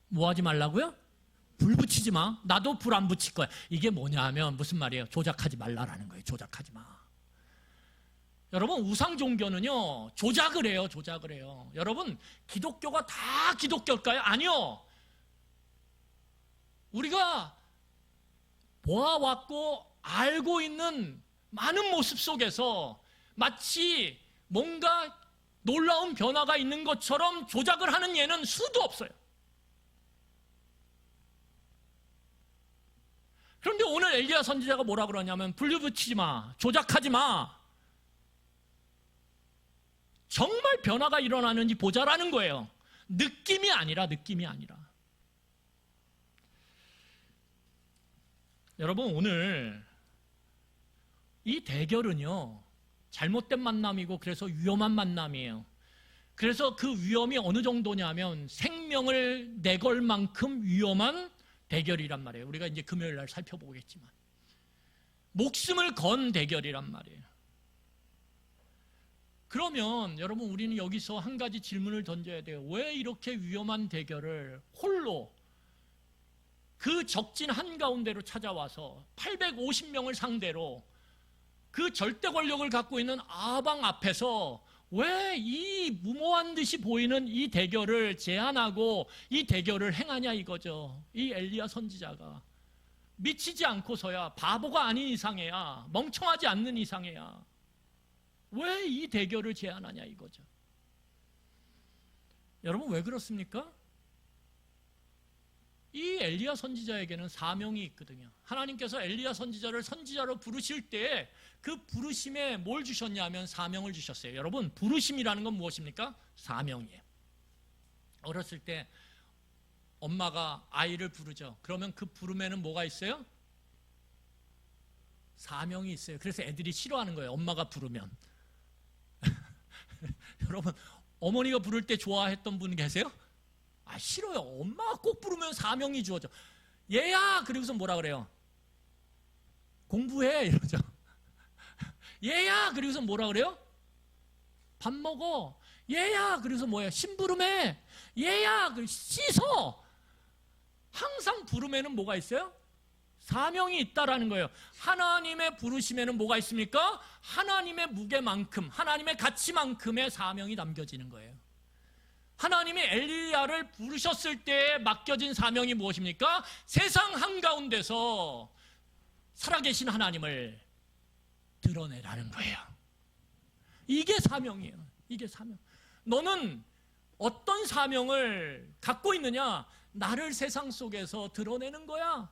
S1: 뭐 하지 말라고요? 불 붙이지 마. 나도 불 안 붙일 거야. 이게 뭐냐 하면 무슨 말이에요? 조작하지 말라라는 거예요. 조작하지 마. 여러분, 우상 종교는요, 조작을 해요. 조작을 해요. 여러분, 기독교가 다 기독교일까요? 아니요. 우리가 보아왔고 알고 있는 많은 모습 속에서 마치 뭔가 놀라운 변화가 있는 것처럼 조작을 하는 예는 수도 없어요. 그런데 오늘 엘리야 선지자가 뭐라 그러냐면 불 붙이지 마, 조작하지 마. 정말 변화가 일어나는지 보자라는 거예요. 느낌이 아니라. 여러분, 오늘 이 대결은요, 잘못된 만남이고 그래서 위험한 만남이에요. 그래서 그 위험이 어느 정도냐면 생명을 내걸 만큼 위험한 대결이란 말이에요. 우리가 이제 금요일 날 살펴보겠지만 목숨을 건 대결이란 말이에요. 그러면 여러분, 우리는 여기서 한 가지 질문을 던져야 돼요. 왜 이렇게 위험한 대결을 홀로 그 적진 한가운데로 찾아와서 850명을 상대로 그 절대 권력을 갖고 있는 아방 앞에서 왜 이 무모한 듯이 보이는 이 대결을 제안하고 이 대결을 행하냐 이거죠. 이 엘리야 선지자가 미치지 않고서야, 바보가 아닌 이상해야, 멍청하지 않는 이상해야 왜 이 대결을 제안하냐 이거죠. 여러분, 왜 그렇습니까? 이 엘리야 선지자에게는 사명이 있거든요. 하나님께서 엘리야 선지자를 선지자로 부르실 때 그 부르심에 뭘 주셨냐면 사명을 주셨어요. 여러분, 부르심이라는 건 무엇입니까? 사명이에요. 어렸을 때 엄마가 아이를 부르죠. 그러면 그 부름에는 뭐가 있어요? 사명이 있어요. 그래서 애들이 싫어하는 거예요. 엄마가 부르면. 여러분, 어머니가 부를 때 좋아했던 분 계세요? 아, 싫어요. 엄마가 꼭 부르면 사명이 주어져. 얘야! 그러고서 뭐라 그래요? 공부해! 이러죠. 얘야! 그러고서 뭐라 그래요? 밥 먹어! 얘야! 그러고서 뭐예요? 심부름해! 얘야! 씻어! 항상 부름에는 뭐가 있어요? 사명이 있다라는 거예요. 하나님의 부르심에는 뭐가 있습니까? 하나님의 무게만큼, 하나님의 가치만큼의 사명이 담겨지는 거예요. 하나님이 엘리야를 부르셨을 때 맡겨진 사명이 무엇입니까? 세상 한가운데서 살아계신 하나님을 드러내라는 거예요. 이게 사명이에요. 이게 사명. 너는 어떤 사명을 갖고 있느냐? 나를 세상 속에서 드러내는 거야.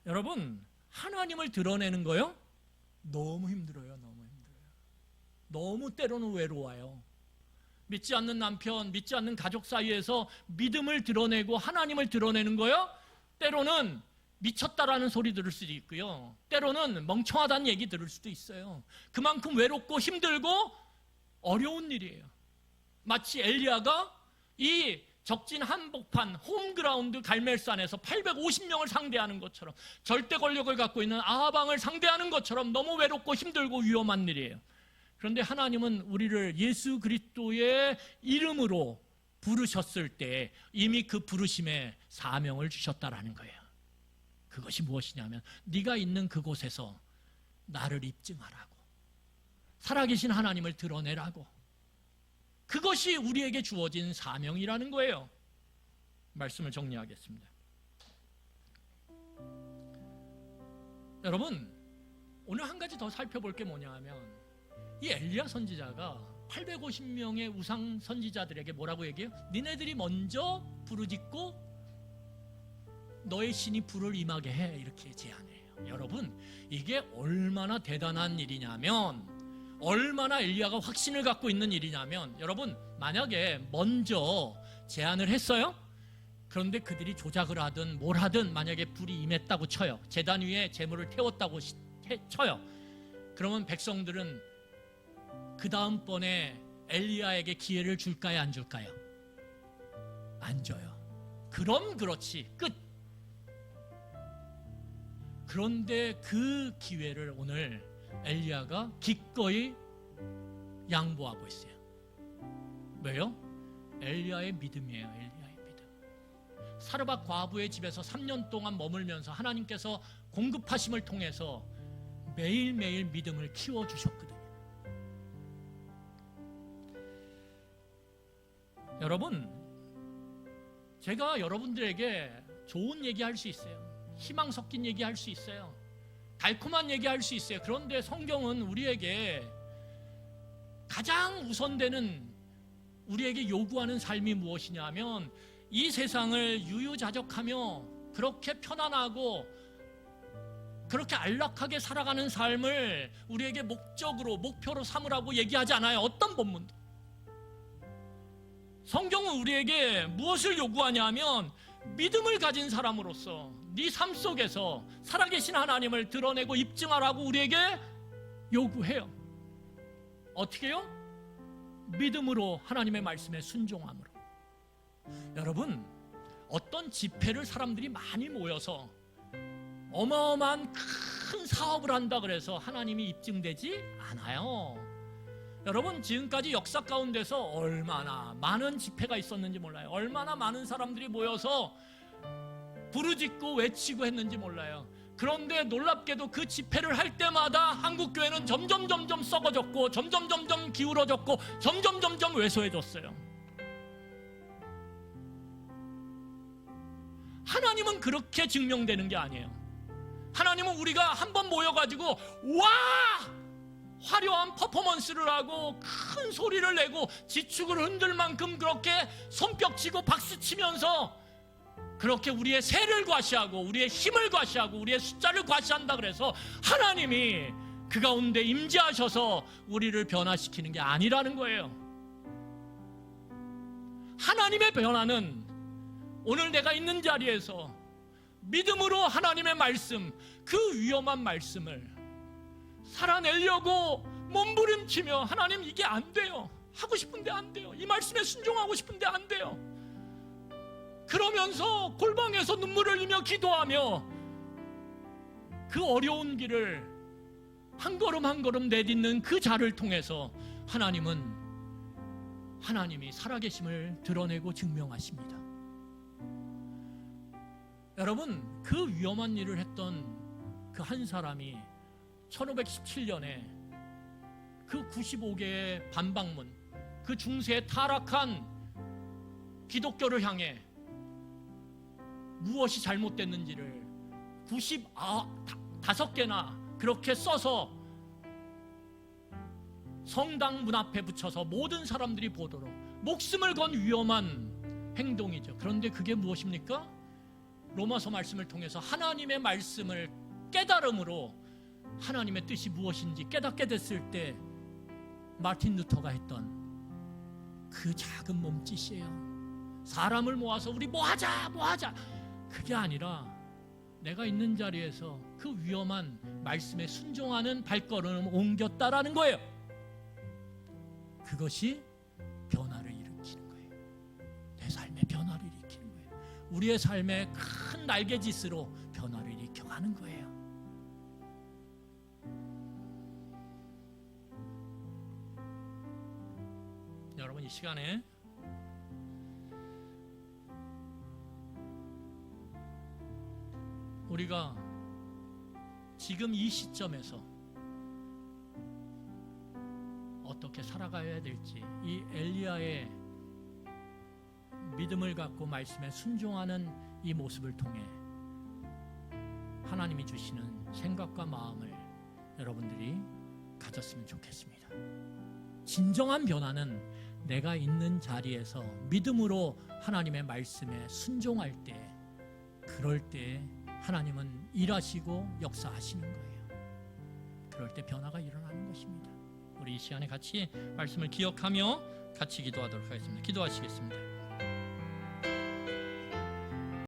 S1: 여러분, 하나님을 드러내는 거요? 너무 힘들어요. 너무 때로는 외로워요. 믿지 않는 남편, 믿지 않는 가족 사이에서 믿음을 드러내고 하나님을 드러내는 거요? 때로는 미쳤다라는 소리 들을 수도 있고요. 때로는 멍청하다는 얘기 들을 수도 있어요. 그만큼 외롭고 힘들고 어려운 일이에요. 마치 엘리야가 이 적진 한복판 홈그라운드 갈멜산에서 850명을 상대하는 것처럼, 절대 권력을 갖고 있는 아하방을 상대하는 것처럼 너무 외롭고 힘들고 위험한 일이에요. 그런데 하나님은 우리를 예수 그리스도의 이름으로 부르셨을 때 이미 그 부르심에 사명을 주셨다라는 거예요. 그것이 무엇이냐면 네가 있는 그곳에서 나를 입증하라고, 살아계신 하나님을 드러내라고. 그것이 우리에게 주어진 사명이라는 거예요. 말씀을 정리하겠습니다. 여러분, 오늘 한 가지 더 살펴볼 게 뭐냐 하면 이 엘리야 선지자가 850명의 우상 선지자들에게 뭐라고 얘기해요? 니네들이 먼저 부르짖고 너의 신이 불을 임하게 해, 이렇게 제안해요. 여러분, 이게 얼마나 대단한 일이냐면, 얼마나 엘리야가 확신을 갖고 있는 일이냐면, 여러분, 만약에 먼저 제안을 했어요? 그런데 그들이 조작을 하든 뭘 하든 만약에 불이 임했다고 쳐요. 제단 위에 제물을 태웠다고 쳐요. 그러면 백성들은 그 다음번에 엘리야에게 기회를 줄까요, 안 줄까요? 안 줘요. 그럼 그렇지, 끝. 그런데 그 기회를 오늘 엘리야가 기꺼이 양보하고 있어요. 왜요? 엘리야의 믿음이에요. 엘리야의 믿음. 사르밧 과부의 집에서 3년 동안 머물면서 하나님께서 공급하심을 통해서 매일매일 믿음을 키워주셨거든요. 여러분, 제가 여러분들에게 좋은 얘기할 수 있어요. 희망 섞인 얘기할 수 있어요. 달콤한 얘기할 수 있어요. 그런데 성경은 우리에게 가장 우선되는, 우리에게 요구하는 삶이 무엇이냐 하면 이 세상을 유유자적하며 그렇게 편안하고 그렇게 안락하게 살아가는 삶을 우리에게 목적으로, 목표로 삼으라고 얘기하지 않아요. 어떤 본문도. 성경은 우리에게 무엇을 요구하냐 하면 믿음을 가진 사람으로서 네 삶 속에서 살아계신 하나님을 드러내고 입증하라고 우리에게 요구해요. 어떻게 해요? 믿음으로, 하나님의 말씀에 순종함으로. 여러분, 어떤 집회를 사람들이 많이 모여서 어마어마한 큰 사업을 한다 그래서 하나님이 입증되지 않아요. 여러분, 지금까지 역사 가운데서 얼마나 많은 집회가 있었는지 몰라요. 얼마나 많은 사람들이 모여서 부르짖고 외치고 했는지 몰라요. 그런데 놀랍게도 그 집회를 할 때마다 한국교회는 점점 썩어졌고 점점 기울어졌고 점점 왜소해졌어요. 하나님은 그렇게 증명되는 게 아니에요. 하나님은 우리가 한번 모여가지고 와! 화려한 퍼포먼스를 하고 큰 소리를 내고 지축을 흔들 만큼 그렇게 손뼉치고 박수치면서 그렇게 우리의 세를 과시하고 우리의 힘을 과시하고 우리의 숫자를 과시한다 그래서 하나님이 그 가운데 임재하셔서 우리를 변화시키는 게 아니라는 거예요. 하나님의 변화는 오늘 내가 있는 자리에서 믿음으로 하나님의 말씀, 그 위험한 말씀을 살아내려고 몸부림치며 하나님 이게 안 돼요. 하고 싶은데 안 돼요. 이 말씀에 순종하고 싶은데 안 돼요. 그러면서 골방에서 눈물을 흘리며 기도하며 그 어려운 길을 한 걸음 한 걸음 내딛는 그 자를 통해서 하나님이 살아계심을 드러내고 증명하십니다. 여러분, 그 위험한 일을 했던 그 한 사람이 1517년에 그 95개의 반박문, 그 중세에 타락한 기독교를 향해 무엇이 잘못됐는지를 95개나 그렇게 써서 성당 문 앞에 붙여서 모든 사람들이 보도록 목숨을 건 위험한 행동이죠. 그런데 그게 무엇입니까? 로마서 말씀을 통해서 하나님의 말씀을 깨달음으로 하나님의 뜻이 무엇인지 깨닫게 됐을 때 마틴 루터가 했던 그 작은 몸짓이에요. 사람을 모아서 우리 뭐하자 그게 아니라 내가 있는 자리에서 그 위험한 말씀에 순종하는 발걸음을 옮겼다라는 거예요. 그것이 변화를 일으키는 거예요. 내 삶의 변화를 일으키는 거예요. 우리의 삶의 큰 날개짓으로 변화를 일으켜가는 거예요. 여러분, 이 시간에 우리가 지금 이 시점에서 어떻게 살아가야 될지, 이 엘리야의 믿음을 갖고 말씀에 순종하는 이 모습을 통해 하나님이 주시는 생각과 마음을 여러분들이 가졌으면 좋겠습니다. 진정한 변화는 내가 있는 자리에서 믿음으로 하나님의 말씀에 순종할 때, 그럴 때 하나님은 일하시고 역사하시는 거예요. 그럴 때 변화가 일어나는 것입니다. 우리 이 시간에 같이 말씀을 기억하며 같이 기도하도록 하겠습니다. 기도하시겠습니다.